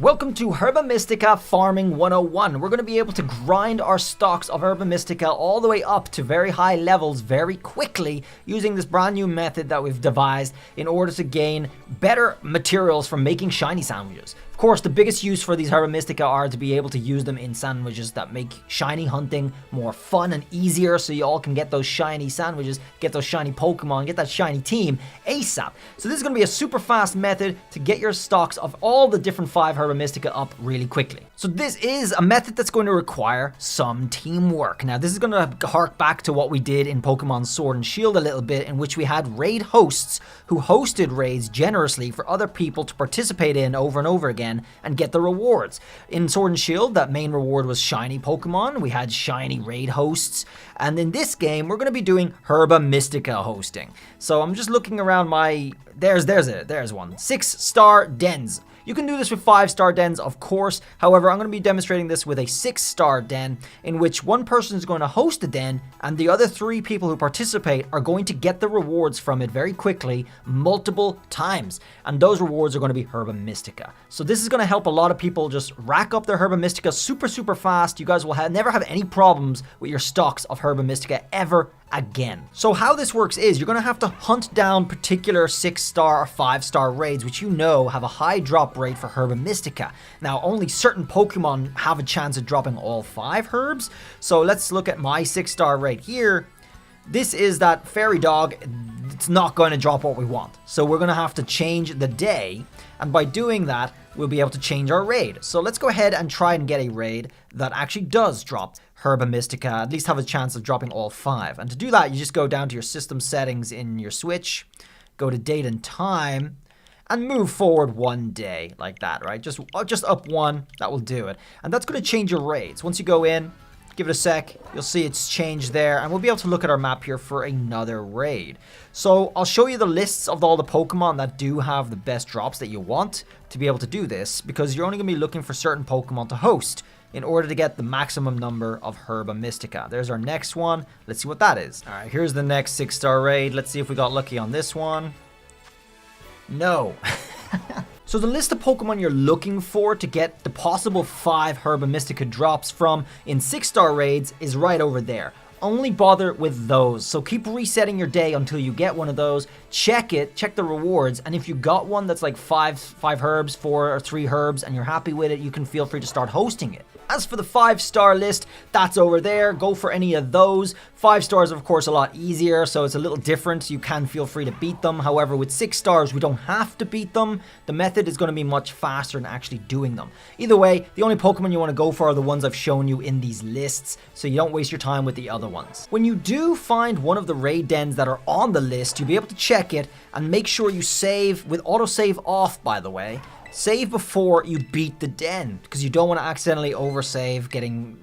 Welcome to Herba Mystica Farming 101. We're going to be able to grind our stocks of Herba Mystica all the way up to very high levels very quickly using this brand new method that we've devised in order to gain better materials from making shiny sandwiches. Of course, the biggest use for these Herba Mystica are to be able to use them in sandwiches that make shiny hunting more fun and easier, so you all can get those shiny sandwiches, get those shiny Pokemon, get that shiny team ASAP. So this is going to be a super fast method to get your stocks of all the different 5 Herba Mystica up really quickly. So this is a method that's going to require some teamwork. Now this is going to hark back to what we did in Pokemon Sword and Shield a little bit, in which we had raid hosts who hosted raids generously for other people to participate in over and over again and get the rewards. In Sword and Shield, that main reward was shiny Pokemon. We had shiny raid hosts. And in this game, we're going to be doing Herba Mystica hosting. So I'm just looking around my... There's one. 6-star dens. You can do this with 5-star dens, of course. However, I'm going to be demonstrating this with a 6-star den, in which one person is going to host the den, and the other 3 people who participate are going to get the rewards from it very quickly, multiple times. And those rewards are going to be Herba Mystica. So this is going to help a lot of people just rack up their Herba Mystica super fast. You guys will never have any problems with your stocks of Herba Mystica ever again. So how this works is you're going to have to hunt down particular 6-star or 5-star raids, which you know have a high drop rate for Herba Mystica. Now, only certain Pokemon have a chance of dropping all 5 herbs. So let's look at my 6-star raid here. This is that fairy dog. It's not going to drop what we want. So we're going to have to change the day. And by doing that, we'll be able to change our raid. So let's go ahead and try and get a raid that actually does drop Herba Mystica, at least have a chance of dropping all 5. And to do that, you just go down to your system settings in your Switch, go to date and time, and move forward 1 day like that, right? Just up 1, that will do it. And that's going to change your raids. Once you go in, give it a sec, you'll see it's changed there, and we'll be able to look at our map here for another raid. So I'll show you the lists of all the Pokemon that do have the best drops that you want to be able to do this, because you're only going to be looking for certain Pokemon to host in order to get the maximum number of Herba Mystica. There's our next one. Let's see what that is. All right, here's the next 6-star raid. Let's see if we got lucky on this one. No. So the list of Pokemon you're looking for to get the possible 5 Herba Mystica drops from in 6-star raids is right over there. Only bother with those. So keep resetting your day until you get one of those. Check it, check the rewards, and if you got one that's like 5 herbs, 4 or 3 herbs, and you're happy with it, you can feel free to start hosting it. As for the 5-star list, that's over there. Go for any of those. 5 stars, of course, a lot easier, so it's a little different. You can feel free to beat them. However, with 6 stars, we don't have to beat them. The method is going to be much faster than actually doing them. Either way, the only Pokemon you want to go for are the ones I've shown you in these lists, so you don't waste your time with the other ones. When you do find one of the raid dens that are on the list, you'll be able to check it and make sure you save with autosave off, by the way. Save before you beat the den, because you don't want to accidentally oversave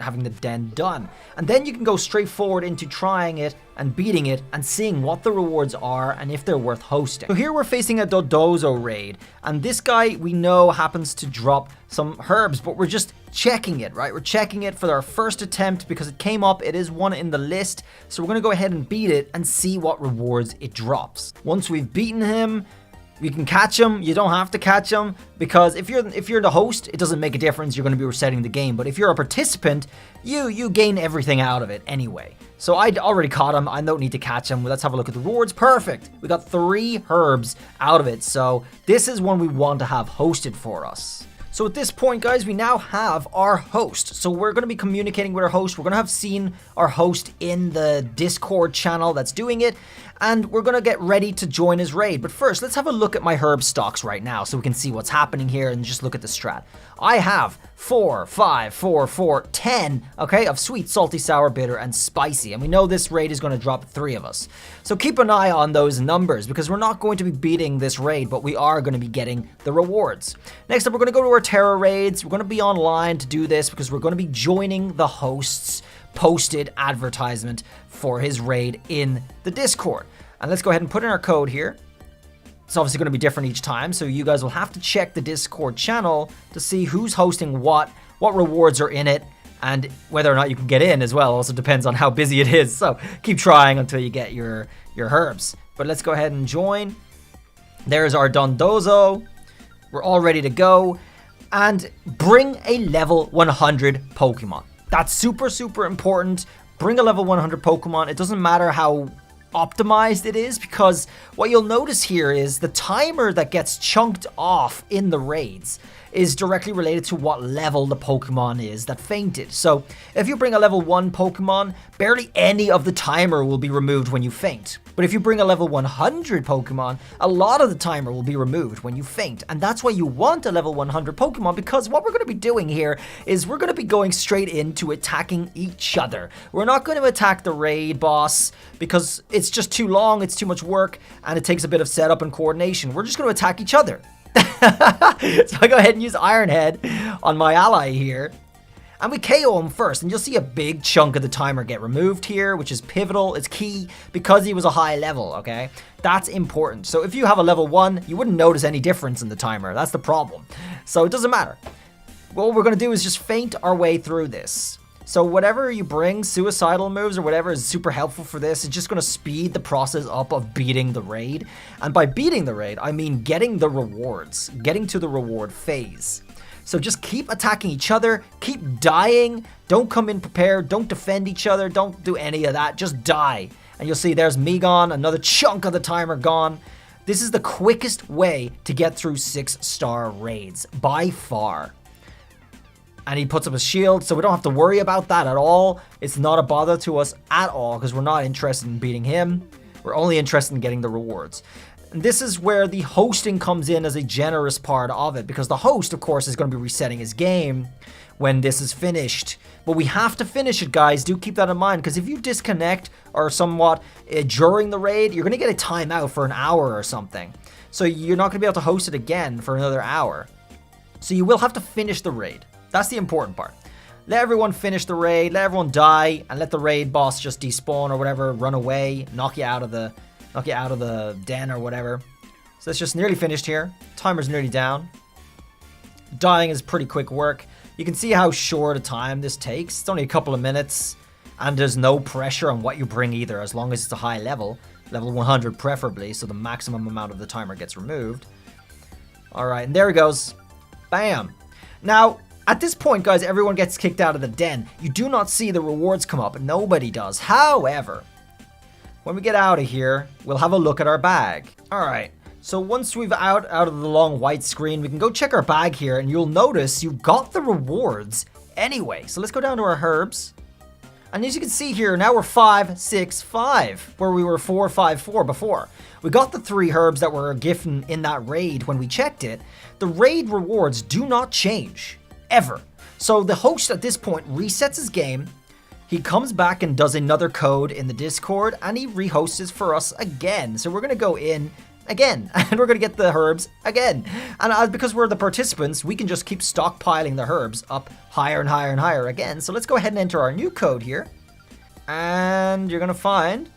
having the den done. And then you can go straight forward into trying it and beating it and seeing what the rewards are and if they're worth hosting. So here we're facing a Dodozo raid, and this guy we know happens to drop some herbs, but we're just checking it, right? We're checking it for our first attempt because it came up, it is one in the list, so we're going to go ahead and beat it and see what rewards it drops. Once we've beaten him, you can catch him. You don't have to catch him, because if you're the host, it doesn't make a difference. You're going to be resetting the game. But if you're a participant, you gain everything out of it anyway. So I already caught him. I don't need to catch him. Let's have a look at the rewards. Perfect. We got 3 herbs out of it. So this is one we want to have hosted for us. So at this point, guys, we now have our host. So we're going to be communicating with our host. We're going to have seen our host in the Discord channel that's doing it, and we're going to get ready to join his raid. But first, let's have a look at my herb stocks right now so we can see what's happening here and just look at the strat. I have 4, 5, 4, 4, 10, okay, of sweet, salty, sour, bitter, and spicy. And we know this raid is going to drop 3 of us. So keep an eye on those numbers, because we're not going to be beating this raid, but we are going to be getting the rewards. Next up, we're going to go to our Terra raids. We're going to be online to do this because we're going to be joining the host's posted advertisement for his raid in the Discord. And let's go ahead and put in our code here. It's obviously going to be different each time, so you guys will have to check the Discord channel to see who's hosting what rewards are in it, and whether or not you can get in as well. Also depends on how busy it is, so keep trying until you get your herbs. But let's go ahead and join. There's our Dondozo. We're all ready to go. and bring a level 100 Pokemon. That's super, super important. Bring a level 100 Pokemon. It doesn't matter how optimized it is, because what you'll notice here is the timer that gets chunked off in the raids is directly related to what level the Pokemon is that fainted. So if you bring a level 1 Pokemon, barely any of the timer will be removed when you faint. But if you bring a level 100 Pokemon, a lot of the timer will be removed when you faint. And that's why you want a level 100 Pokemon, because what we're going to be doing here is we're going to be going straight into attacking each other. We're not going to attack the raid boss because it's just too long, it's too much work, and it takes a bit of setup and coordination. We're just going to attack each other. So I go ahead and use Iron Head on my ally here. And we KO him first, and you'll see a big chunk of the timer get removed here, which is pivotal. It's key because he was a high level, okay? That's important. So if you have a level 1, you wouldn't notice any difference in the timer. That's the problem. So it doesn't matter. What we're going to do is just feint our way through this. So whatever you bring, suicidal moves or whatever, is super helpful for this. It's just going to speed the process up of beating the raid. And by beating the raid, I mean getting the rewards, getting to the reward phase. So just keep attacking each other, keep dying, don't come in prepared, don't defend each other, don't do any of that, just die. And you'll see there's me gone, another chunk of the timer gone. This is the quickest way to get through 6-star raids, by far. And he puts up a shield, so we don't have to worry about that at all. It's not a bother to us at all, because we're not interested in beating him. We're only interested in getting the rewards. And this is where the hosting comes in as a generous part of it, because the host, of course, is going to be resetting his game when this is finished. But we have to finish it, guys. Do keep that in mind, because if you disconnect or somewhat during the raid, you're going to get a timeout for an hour or something. So you're not going to be able to host it again for another hour. So you will have to finish the raid. That's the important part. Let everyone finish the raid, let everyone die, and let the raid boss just despawn or whatever, run away, knock you out of the den or whatever. So it's just nearly finished here. Timer's nearly down. Dying is pretty quick work. You can see how short a time this takes. It's only a couple of minutes, and there's no pressure on what you bring either, as long as it's a high level. Level 100 preferably, so the maximum amount of the timer gets removed. Alright, and there he goes. Bam. Now, at this point, guys, everyone gets kicked out of the den. You do not see the rewards come up. Nobody does. However, when we get out of here, we'll have a look at our bag. Alright, so once we've out of the long white screen, we can go check our bag here, and you'll notice you got the rewards anyway. So let's go down to our herbs. And as you can see here, now we're 5-6-5, where we were 4-5-4 before. We got the 3 herbs that were given in that raid when we checked it. The raid rewards do not change. Ever. So the host at this point resets his game, he comes back and does another code in the Discord, and he rehosts for us again. So we're going to go in again, and we're going to get the herbs again. And because we're the participants, we can just keep stockpiling the herbs up higher and higher and higher again. So let's go ahead and enter our new code here. And you're going to find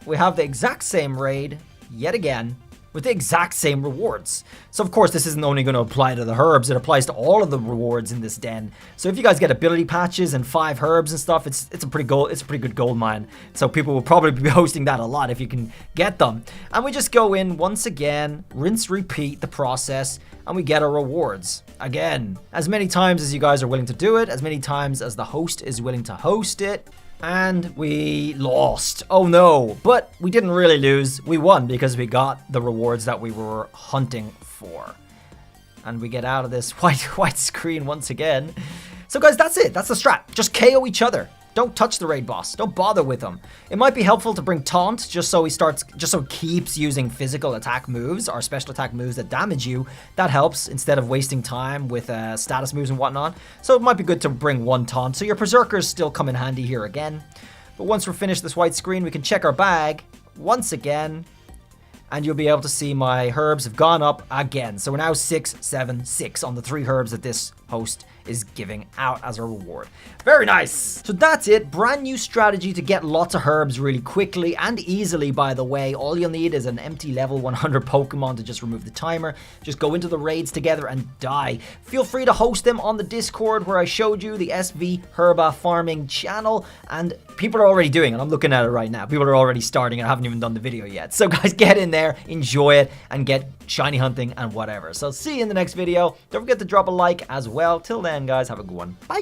we have the exact same raid yet again, with the exact same rewards. So of course this isn't only going to apply to the herbs, it applies to all of the rewards in this den. So if you guys get ability patches and 5 herbs and stuff, it's a pretty good gold mine. So people will probably be hosting that a lot if you can get them. And we just go in once again, rinse, repeat the process, and we get our rewards again. As many times as you guys are willing to do it, as many times as the host is willing to host it. And we lost. Oh no, but we didn't really lose. We won because we got the rewards that we were hunting for. And we get out of this white screen once again. So guys, that's it. That's the strat. Just KO each other. Don't touch the raid boss. Don't bother with him. It might be helpful to bring taunt just so he keeps using physical attack moves or special attack moves that damage you. That helps instead of wasting time with status moves and whatnot. So it might be good to bring 1 taunt. So your berserkers still come in handy here again. But once we're finished this white screen, we can check our bag once again. And you'll be able to see my herbs have gone up again. So we're now 6-7-6 on the 3 herbs that this host is giving out as a reward. Very nice. So that's it. Brand new strategy to get lots of herbs really quickly and easily, by the way. All you'll need is an empty level 100 Pokemon to just remove the timer. Just go into the raids together and die. Feel free to host them on the Discord where I showed you, the SV Herba farming channel. And people are already doing it. I'm looking at it right now. People are already starting. I haven't even done the video yet. So guys, get in there. there, enjoy it, and get shiny hunting and whatever. So see you in the next video. Don't forget to drop a like as well. Till then, guys, have a good one. Bye.